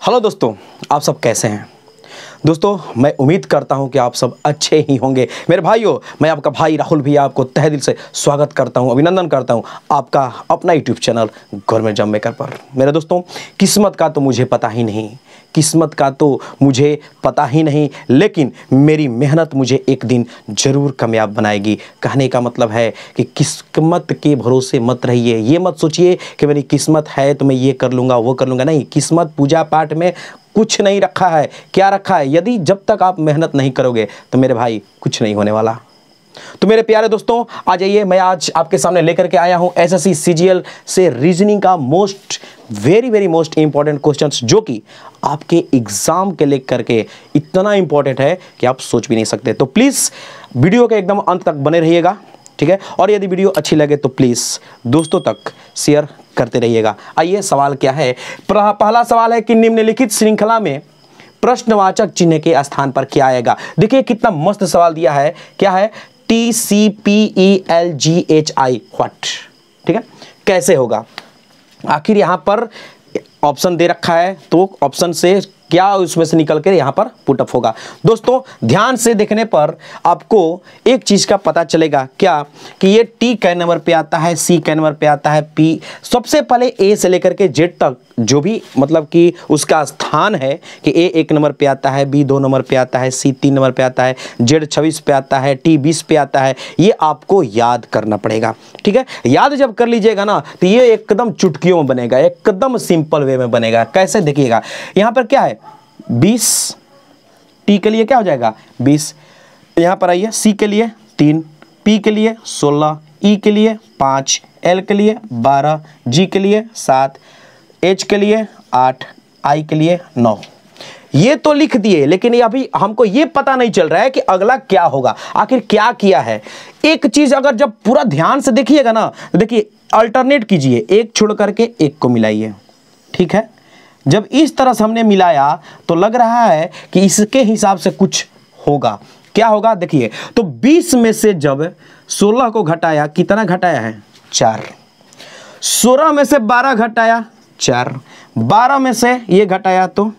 Hello दोस्तों, आप सब कैसे हैं? दोस्तों, मैं उम्मीद करता हूं कि आप सब अच्छे ही होंगे। मेरे भाइयों, मैं आपका भाई राहुल भी आपको तहे दिल से स्वागत करता हूं, अभिनंदन करता हूं आपका अपना YouTube channel government job maker पर। मेरे दोस्तों, किस्मत का तो मुझे पता ही नहीं, लेकिन मेरी मेहनत मुझे एक दिन ज़रूर कामयाब बनाएगी। कहने का मतलब है कि किस्मत के भरोसे मत रहिए। ये मत सोचिए कि मेरी किस्मत है तो मैं ये कर लूँगा वो कर लूँगा। नहीं, किस्मत पूजा पाठ में कुछ नहीं रखा है। क्या रखा है? यदि जब तक आप मेहनत नहीं करोगे तो मेरे भाई कुछ नहीं होने वाला। तो मेरे प्यारे दोस्तों, आ जाइए, मैं आज आपके सामने लेकर के आया हूं एसएससी सीजीएल से रीजनिंग का वेरी मोस्ट इंपॉर्टेंट क्वेश्चंस, जो कि आपके एग्जाम के लेकर के इतना इंपॉर्टेंट है कि आप सोच भी नहीं सकते। तो प्लीज़ वीडियो के एकदम अंत तक बने रहिएगा, ठीक है? और यदि वीडियो अच्छी लगे तो प्लीज़ दोस्तों तक शेयर करते रहिएगा। आइए, सवाल क्या है? पहला सवाल है कि निम्नलिखित श्रृंखला में प्रश्नवाचक चिन्ह के स्थान पर क्या आएगा? देखिए कितना मस्त सवाल दिया है। क्या है? TCPELGHI व्हाट, ठीक है? कैसे होगा? आखिर यहां पर ऑप्शन दे रखा है, तो ऑप्शन से क्या उसमें से निकल कर यहाँ पर पुटअप होगा। दोस्तों, ध्यान से देखने पर आपको एक चीज़ का पता चलेगा, क्या कि ये टी कै नंबर पे आता है, सी कै नंबर पे आता है, पी सबसे पहले ए से लेकर के जेड तक जो भी मतलब कि उसका स्थान है कि ए 1 नंबर पे आता है, बी 2 नंबर पे आता है, सी 3 नंबर पे आता है, जेड 26 पे आता है, टी 20 पे आता है। ये आपको याद करना पड़ेगा, ठीक है? याद जब कर लीजिएगा ना तो ये एकदम चुटकियों में बनेगा, एकदम सिंपल वे में बनेगा। कैसे? देखिएगा, यहाँ पर क्या है? 20 टी के लिए क्या हो जाएगा? 20। यहाँ पर आइए, सी के लिए 3, पी के लिए 16, ई के लिए 5, एल के लिए 12, जी के लिए 7, एच के लिए 8, आई के लिए 9। ये तो लिख दिए, लेकिन अभी हमको ये पता नहीं चल रहा है कि अगला क्या होगा। आखिर क्या किया है? एक चीज अगर जब पूरा ध्यान से देखिएगा ना, देखिए अल्टरनेट कीजिए, एक छोड़ करके एक को मिलाइए, ठीक है? जब इस तरह से हमने मिलाया तो लग रहा है कि इसके हिसाब से कुछ होगा। क्या होगा? देखिए, तो 20 में से जब 16 को घटाया, कितना घटाया है? 4। 16 में से 12 घटाया, 4। 12 में से ये घटाया, तो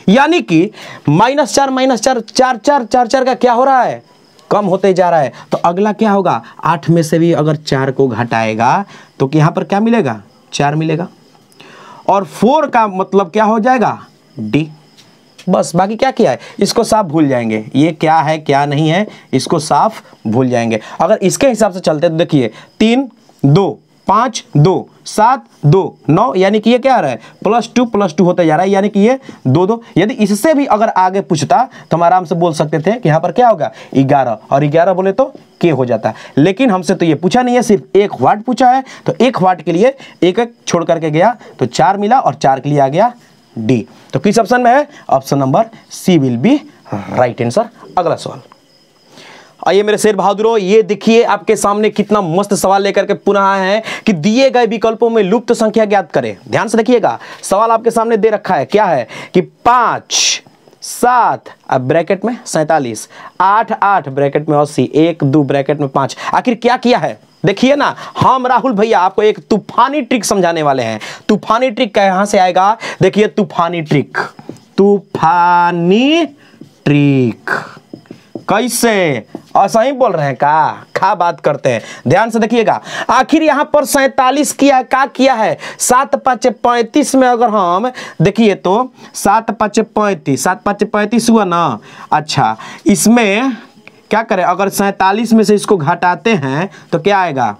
यानी कि -4 -4 4 4 4 4 का क्या हो रहा है? कम होते जा रहा है। तो अगला क्या होगा? 8 में से भी अगर 4 को घटाएगा तो यहाँ पर क्या मिलेगा? 4 मिलेगा। और 4 का मतलब क्या हो जाएगा? डी। बस, बाकी क्या किया है? इसको साफ भूल जाएंगे। ये क्या है क्या नहीं है इसको साफ भूल जाएंगे। अगर इसके हिसाब से चलते तो देखिए, 3 2 5 2 7 2 9, यानी कि ये क्या आ रहा है? +2 होता जा रहा है, यानी कि ये 2 2। यदि इससे भी अगर आगे पूछता तो हम आराम से बोल सकते थे कि यहाँ पर क्या होगा? 11, और 11 बोले तो के हो जाता। लेकिन हमसे तो ये पूछा नहीं है, सिर्फ एक व्हाट पूछा है। तो एक व्हाट के लिए एक छोड़ करके गया तो 4 मिला, और 4 के लिए आ गया डी। तो किस ऑप्शन में है? Option number C will be right answer. अगला सवाल, आइए मेरे शेर बहादुरों, ये देखिए आपके सामने कितना मस्त सवाल लेकर के पुनः आए हैं कि दिए गए विकल्पों में लुप्त संख्या ज्ञात करें। ध्यान से देखिएगा, सवाल आपके सामने दे रखा है। क्या है कि 5 7 अब ब्रैकेट में 47, 8 8 ब्रैकेट में 80, 1 2 ब्रैकेट में 5। आखिर क्या किया है? देखिए ना, हम राहुल भैया आपको एक तूफानी ट्रिक समझाने वाले हैं। तूफानी ट्रिक कहां से आएगा? देखिए, तूफानी ट्रिक कैसे? ऐसा ही बोल रहे हैं का बात करते हैं। ध्यान से देखिएगा, आखिर यहां पर 47 किया, क्या किया है? 7 5 35 में अगर हम देखिए तो 7 5 35, 7 5 35 हुआ ना। अच्छा, इसमें क्या करें? अगर 47 में से इसको घटाते हैं तो क्या आएगा?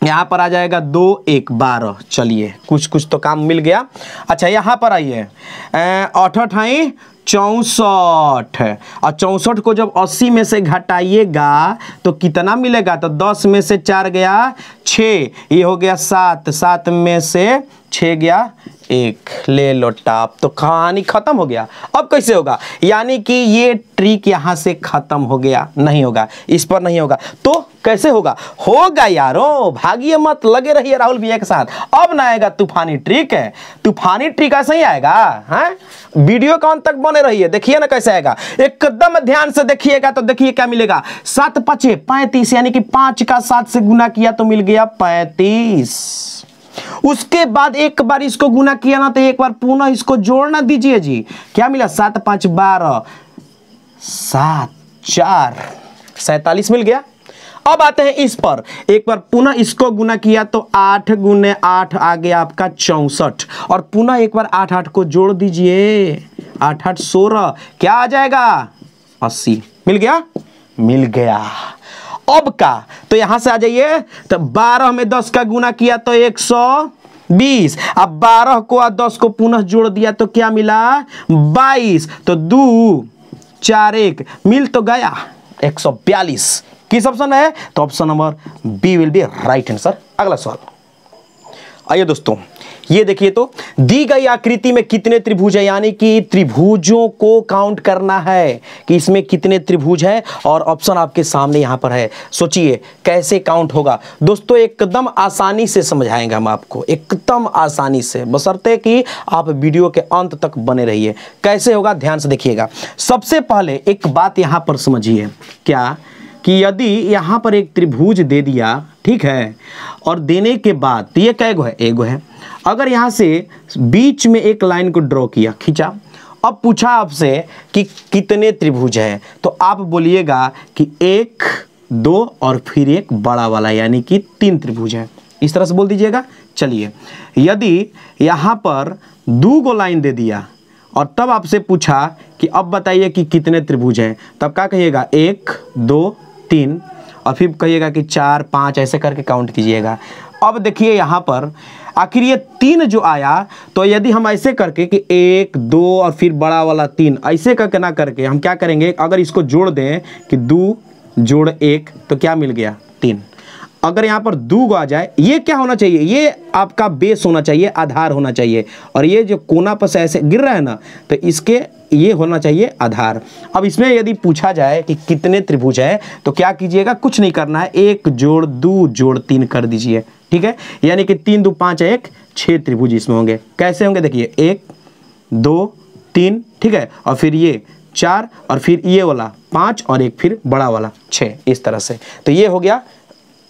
यहाँ पर आ जाएगा 2 1 12। चलिए, कुछ तो काम मिल गया। अच्छा, यहाँ पर आइए, 8 8 64, और 64 को जब 80 में से घटाइएगा तो कितना मिलेगा? तो 10 में से 4 गया 6, ये हो गया 7, 7 में से 6 गया 1। ले लो टाप, तो कहानी खत्म हो गया। अब कैसे होगा? यानी कि ये ट्रिक यहां से खत्म हो गया, नहीं होगा, इस पर नहीं होगा। तो कैसे होगा? होगा यारों, भागिए मत, लगे रहिए राहुल भैया के साथ। अब ना आएगा तूफानी ट्रिक है, तूफानी ट्रिक ऐसे ही आएगा। हैं, वीडियो का अंत तक बने रहिए, देखिए ना कैसे आएगा। एकदम ध्यान से देखिएगा तो देखिए क्या मिलेगा। 7 5 35, यानी कि 5 का 7 से गुना किया तो मिल गया 35। उसके बाद एक बार इसको गुना किया ना तो एक बार पुनः इसको जोड़ना दीजिए जी। क्या मिला? 7 5 12, 7 4 47 मिल गया। अब आते हैं इस पर, एक बार पुनः इसको गुना किया तो 8 गुने 8 आ गया आपका 64, और पुनः एक बार 8 8 को जोड़ दीजिए, 8 8 16, क्या आ जाएगा? 80। मिल गया? मिल गया। अब का तो यहां से आ जाइए, तो 12 में 10 का गुना किया तो 120, अब 12 को और 10 को पुनः जोड़ दिया तो क्या मिला? 22, तो 2 4 1 मिल तो गया 142। किस ऑप्शन है? तो option number B will be right answer. अगला सवाल, आइए दोस्तों, ये देखिए तो दी गई आकृति में कितने त्रिभुज है, यानी कि त्रिभुजों को काउंट करना है कि इसमें कितने त्रिभुज है, और ऑप्शन आपके सामने यहां पर है। सोचिए कैसे काउंट होगा दोस्तों, एकदम आसानी से समझाएंगे हम आपको, एकदम आसानी से, बशर्ते कि आप वीडियो के अंत तक बने रहिए। कैसे होगा ध्यान से देखिएगा। सबसे पहले एक बात यहां पर समझिए, क्या कि यदि यहां पर एक त्रिभुज दे दिया, ठीक है, और देने के बाद ये क्या है? एगो है। अगर यहां से बीच में एक लाइन को ड्रॉ किया, खींचा, अब पूछा आपसे कि कितने त्रिभुज है, तो आप बोलिएगा कि 1 2 और फिर एक बड़ा वाला, यानी कि 3 त्रिभुज है। इस तरह से बोल दीजिएगा। चलिए, यदि यहां पर 2 गो लाइन दे दिया और तब आपसे पूछा कि अब बताइए कि कितने त्रिभुज हैं, तब क्या कहिएगा? 1 2 3, और फिर कहिएगा कि 4 5, ऐसे करके काउंट कीजिएगा। अब देखिए यहाँ पर आखिर ये 3 जो आया, तो यदि हम ऐसे करके कि 1 2 और फिर बड़ा वाला 3, ऐसे करके ना करके हम क्या करेंगे, अगर इसको जोड़ दें कि 2 जोड़ 1 तो क्या मिल गया? 3। अगर यहाँ पर 2 आ जाए, ये क्या होना चाहिए? ये आपका बेस होना चाहिए, आधार होना चाहिए, और ये जो कोना पर से ऐसे गिर रहा है ना, तो इसके ये होना चाहिए आधार। अब इसमें यदि पूछा जाए कि कितने त्रिभुज है, तो क्या कीजिएगा? कुछ नहीं करना है, 1 जोड़ 2 जोड़ 3 कर दीजिए, ठीक है, यानी कि 3 2 5 1 6 त्रिभुज इसमें होंगे। कैसे होंगे? देखिए 1 2 3, ठीक है, और फिर ये 4, और फिर ये वाला 5, और एक फिर बड़ा वाला 6, इस तरह से। तो ये हो गया,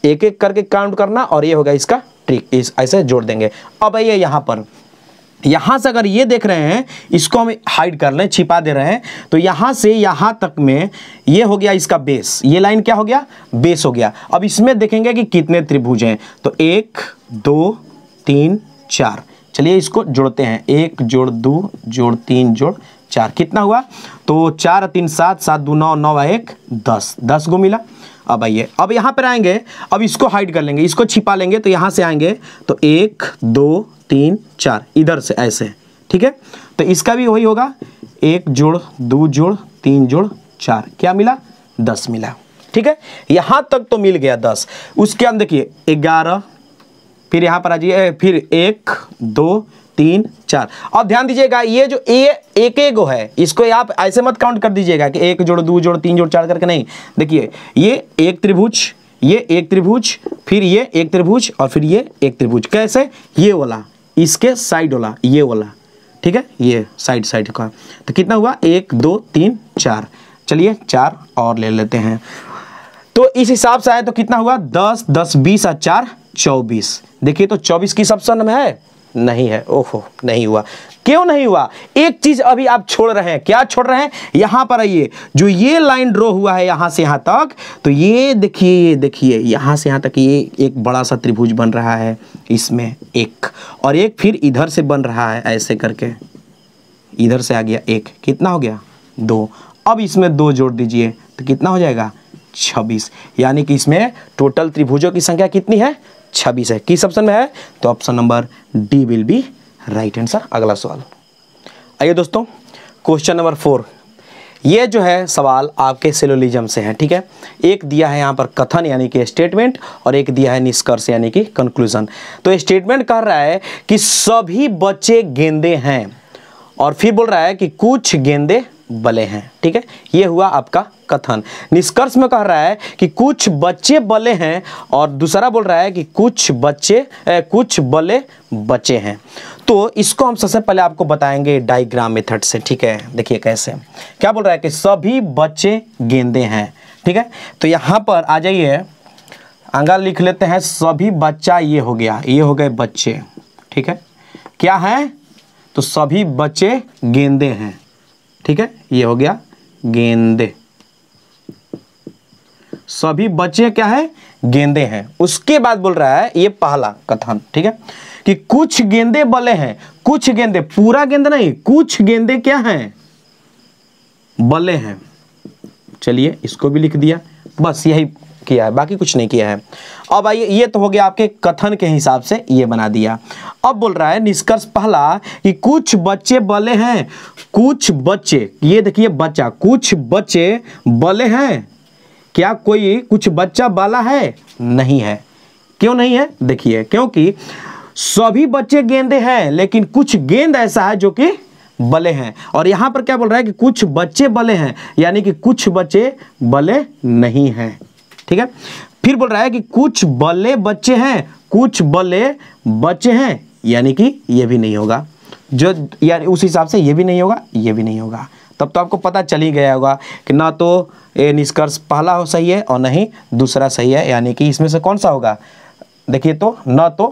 एक एक करके काउंट करना, और ये होगा इसका ट्रिक, इस ऐसे जोड़ देंगे। अब आइए यहाँ पर, यहाँ से अगर ये देख रहे हैं, इसको हम हाइड कर लें, छिपा दे रहे हैं, तो यहाँ से यहाँ तक में ये हो गया इसका बेस, ये लाइन क्या हो गया? बेस हो गया। अब इसमें देखेंगे कि कितने त्रिभुज हैं, तो 1 2 3 4। चलिए इसको जोड़ते हैं, 1 जोड़ 2 जोड़ 3 जोड़ 4, कितना हुआ? तो 4 3 7, 7 2 9, 9 1 10, 10 गो मिला। अब आइए, अब यहाँ पर आएंगे, अब इसको हाइड कर लेंगे, इसको छिपा लेंगे, तो यहाँ से आएंगे तो 1 2 3 4, इधर से ऐसे, ठीक है, तो इसका भी वही होगा, 1 जोड़ 2 जोड़ 3 जोड़ 4, क्या मिला? 10 मिला, ठीक है, यहाँ तक तो मिल गया 10। उसके अंदर देखिए 11, फिर यहाँ पर आ जाइए, फिर 1 2 3 4। अब ध्यान दीजिएगा, ये जो एक गो है, इसको आप ऐसे मत काउंट कर दीजिएगा कि 1 जोड़ 2 जोड़ 3 जोड़ 4 करके, नहीं। देखिए ये एक त्रिभुज, ये एक त्रिभुज, फिर ये एक त्रिभुज, और फिर ये एक त्रिभुज। कैसे? ये वाला, इसके साइड वाला, ये वाला, ठीक है, ये साइड साइड का। तो कितना हुआ? 1 2 3 4। चलिए 4 और ले लेते हैं, तो इस हिसाब से आए तो कितना हुआ? 10 10 20 और 4 24। देखिए तो 24 किस ऑप्शन में है? नहीं है। ओहो, नहीं हुआ। क्यों नहीं हुआ? एक चीज अभी आप छोड़ रहे हैं। क्या छोड़ रहे हैं? यहां पर आइए, जो ये लाइन ड्रॉ हुआ है यहां से यहां तक, तो ये देखिए यहां से यहां तक ये एक बड़ा सा त्रिभुज बन रहा है, इसमें एक, और एक फिर इधर से बन रहा है ऐसे करके, इधर से आ गया एक, कितना हो गया? 2। अब इसमें 2 जोड़ दीजिए तो कितना हो जाएगा? 26। यानी कि इसमें टोटल त्रिभुजों की संख्या कितनी है? 26 है। किस ऑप्शन में है? तो option number D will be right answer. अगला सवाल, आइए दोस्तों, क्वेश्चन नंबर 4। ये जो है सवाल आपके सिलोजिज्म से है, ठीक है। एक दिया है यहाँ पर कथन यानी कि स्टेटमेंट, और एक दिया है निष्कर्ष यानी कि कंक्लूजन। तो स्टेटमेंट कह रहा है कि सभी बच्चे गेंदे हैं, और फिर बोल रहा है कि कुछ गेंदे बले हैं, ठीक है। ये हुआ आपका कथन। निष्कर्ष में कह रहा है कि कुछ बच्चे बले हैं, और दूसरा बोल रहा है कि कुछ बले बचे हैं। तो इसको हम सबसे पहले आपको बताएंगे डायग्राम मेथड से, ठीक है। देखिए कैसे, क्या बोल रहा है कि सभी बच्चे गेंदे हैं, ठीक है। तो यहाँ पर आ जाइए, अगर लिख लेते हैं सभी बच्चा, ये हो गया, ये हो गए बच्चे, ठीक है, क्या है तो सभी बच्चे गेंदे हैं, ठीक है, ये हो गया गेंदे, सभी बच्चे क्या है गेंदे हैं। उसके बाद बोल रहा है ये पहला कथन, ठीक है, कि कुछ गेंदे बले हैं, कुछ गेंदे, पूरा गेंद नहीं, कुछ गेंदे क्या हैं बले हैं। चलिए इसको भी लिख दिया, बस यही किया है, बाकी कुछ नहीं किया है। अब आइए, ये तो हो गया आपके कथन के हिसाब से ये बना दिया। अब बोल रहा है निष्कर्ष पहला कि कुछ बच्चे बले हैं, कुछ बच्चे, ये देखिए बच्चा, कुछ बच्चे बले हैं, क्या कोई कुछ बच्चा बाला है? नहीं है। क्यों नहीं है? देखिए क्योंकि सभी बच्चे गेंदे हैं, लेकिन कुछ गेंद ऐसा है जो कि बले हैं। और यहां पर क्या बोल रहा है कि कुछ बच्चे बले हैं, यानी कि कुछ बच्चे बले नहीं हैं, ठीक है। फिर बोल रहा है कि कुछ बले बच्चे हैं, कुछ बले बच्चे हैं, यानी कि ये भी नहीं होगा, जो यानी उस हिसाब से ये भी नहीं होगा, ये भी नहीं होगा। तब तो आपको पता चल ही गया होगा कि ना तो ये निष्कर्ष पहला हो सही है और नहीं दूसरा सही है, यानी कि इसमें से कौन सा होगा? देखिए तो ना तो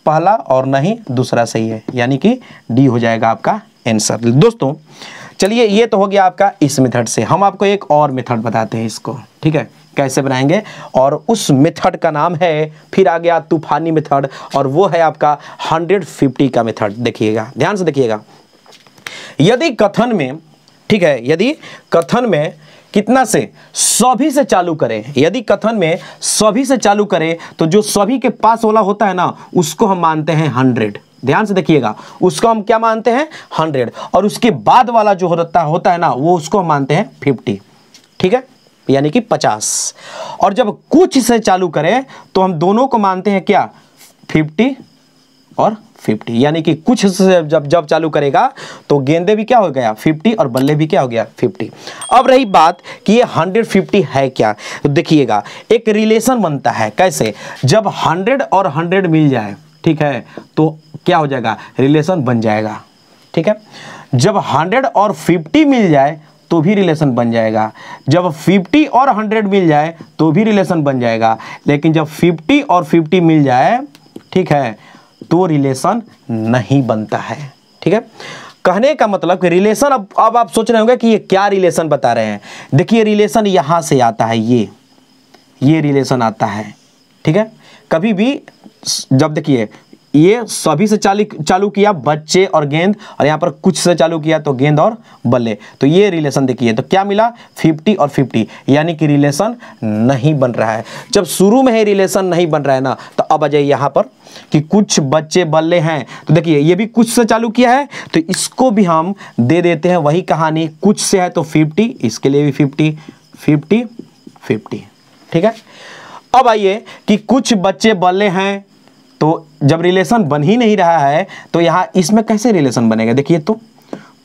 पहला और ना ही दूसरा सही है, यानी कि डी हो जाएगा आपका आंसर। दोस्तों चलिए ये तो हो गया आपका इस मेथड से। हम आपको एक और मेथड बताते हैं इसको, ठीक है, कैसे बनाएंगे, और उस मेथड का नाम है, फिर आ गया तूफानी मेथड, और वो है आपका 150 का मेथड। देखिएगा, ध्यान से देखिएगा, यदि कथन में, ठीक है, यदि कथन में कितना से सभी से चालू करें, यदि कथन में सभी से चालू करें तो जो सभी के पास वाला होता है ना उसको हम मानते हैं 100। ध्यान से देखिएगा, उसको हम क्या मानते हैं 100, और उसके बाद वाला जो होता है ना वो उसको हम मानते हैं 50, ठीक है, यानी कि 50। और जब कुछ से चालू करें तो हम दोनों को मानते हैं क्या 50 और 50, यानी कि कुछ से जब चालू करेगा तो गेंदे भी क्या हो गया 50 और बल्ले भी क्या हो गया 50। अब रही बात कि ये 150 है क्या, तो देखिएगा एक रिलेशन बनता है। कैसे? जब 100 और 100 मिल जाए, ठीक है, तो क्या हो जाएगा, रिलेशन बन जाएगा, ठीक है। जब 100 और 50 मिल जाए तो भी रिलेशन बन जाएगा, जब 50 और 100 मिल जाए तो भी रिलेशन बन जाएगा, लेकिन जब 50 और 50 मिल जाए, ठीक है, तो रिलेशन नहीं बनता है, ठीक है। कहने का मतलब कि रिलेशन, अब आप सोच रहे होंगे कि ये क्या रिलेशन बता रहे हैं। देखिए रिलेशन यहां से आता है, ये रिलेशन आता है, ठीक है। कभी भी जब देखिए ये सभी से चालू किया बच्चे और गेंद, और यहाँ पर कुछ से चालू किया तो गेंद और बल्ले, तो ये रिलेशन देखिए, तो क्या मिला 50 और 50, यानी कि रिलेशन नहीं बन रहा है। जब शुरू में ही रिलेशन नहीं बन रहा है ना, तो अब आ जाइए यहाँ पर कि कुछ बच्चे बल्ले हैं, तो देखिए ये भी कुछ से चालू किया है, तो इसको भी हम दे देते हैं वही कहानी, कुछ से है तो 50, इसके लिए भी 50 50 50, ठीक है। अब आइए कि कुछ बच्चे बल्ले हैं, तो जब रिलेशन बन ही नहीं रहा है तो यहां इसमें कैसे रिलेशन बनेगा? देखिए तो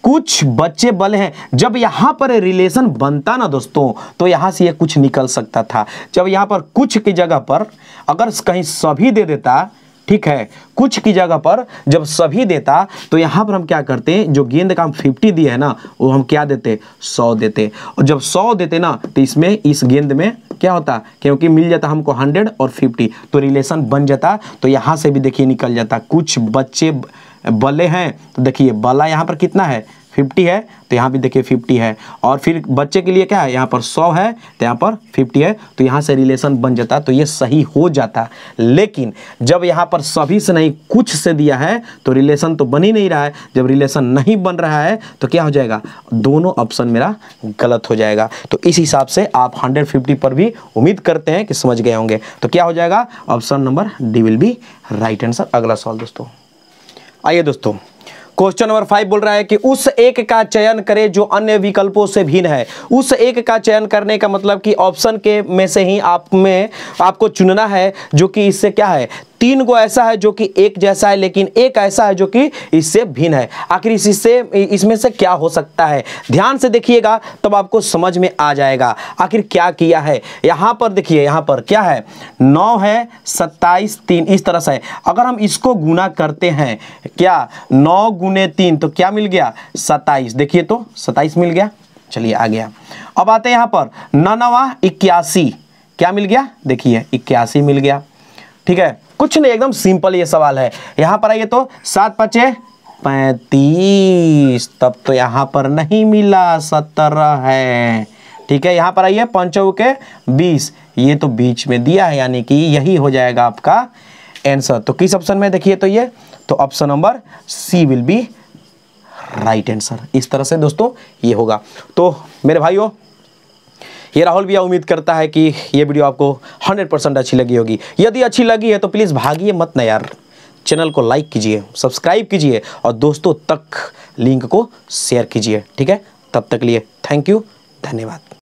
कुछ बच्चे बल हैं, जब यहां पर रिलेशन बनता ना दोस्तों, तो यहां से ये कुछ निकल सकता था। जब यहां पर कुछ की जगह पर अगर कहीं सभी दे देता, ठीक है, कुछ की जगह पर जब सभी देता, तो यहां पर हम क्या करते हैं, जो गेंद का हम 50 दिए है ना, वो हम क्या देते 100 देते, और जब 100 देते ना तो इसमें इस गेंद में क्या होता, क्योंकि मिल जाता हमको 100 और 50, तो रिलेशन बन जाता। तो यहां से भी देखिए निकल जाता, कुछ बच्चे बले हैं, तो देखिए बला यहां पर कितना है 50 है, तो यहाँ भी देखिए 50 है, और फिर बच्चे के लिए क्या है, यहाँ पर 100 है तो यहाँ पर 50 है, तो यहाँ से रिलेशन बन जाता, तो ये सही हो जाता। लेकिन जब यहाँ पर सभी से नहीं कुछ से दिया है तो रिलेशन तो बन ही नहीं रहा है। जब रिलेशन नहीं बन रहा है तो क्या हो जाएगा, दोनों ऑप्शन मेरा गलत हो जाएगा। तो इस हिसाब से आप 150 पर भी उम्मीद करते हैं कि समझ गए होंगे। तो क्या हो जाएगा, option number D will be right answer. अगला सवाल दोस्तों, आइए दोस्तों, क्वेश्चन नंबर 5 बोल रहा है कि उस एक का चयन करें जो अन्य विकल्पों से भिन्न है। उस एक का चयन करने का मतलब कि ऑप्शन के में से ही आपको चुनना है जो कि इससे क्या है, 3 को ऐसा है जो कि एक जैसा है, लेकिन एक ऐसा है जो कि इससे भिन्न है। आखिर इसमें से क्या हो सकता है, ध्यान से देखिएगा तब आपको समझ में आ जाएगा आखिर क्या किया है। यहाँ पर देखिए, यहाँ पर क्या है, 9 है 27 3 इस तरह से है। अगर हम इसको गुना करते हैं, क्या 9 गुने 3 तो क्या मिल गया 27, देखिए तो 27 मिल गया। चलिए आ गया। अब आते हैं यहाँ पर 9 9 81, क्या मिल गया, देखिए 81 मिल गया। ठीक है, कुछ नहीं, एकदम सिंपल ये सवाल है। यहाँ पर आइए तो 7 5 35, तब तो यहाँ पर नहीं मिला, 17 है। ठीक है, यहाँ पर आइए 5 के 20, ये तो बीच में दिया है, यानी कि यही हो जाएगा आपका आंसर। तो किस ऑप्शन में, देखिए तो ये, तो option number C will be right answer. इस तरह से दोस्तों ये होगा। तो मेरे भाइयों, ये राहुल भैया उम्मीद करता है कि ये वीडियो आपको 100% अच्छी लगी होगी। यदि अच्छी लगी है तो प्लीज़ भागिए मत ना यार, चैनल को लाइक कीजिए, सब्सक्राइब कीजिए और दोस्तों तक लिंक को शेयर कीजिए। ठीक है, तब तक लिए थैंक यू, धन्यवाद।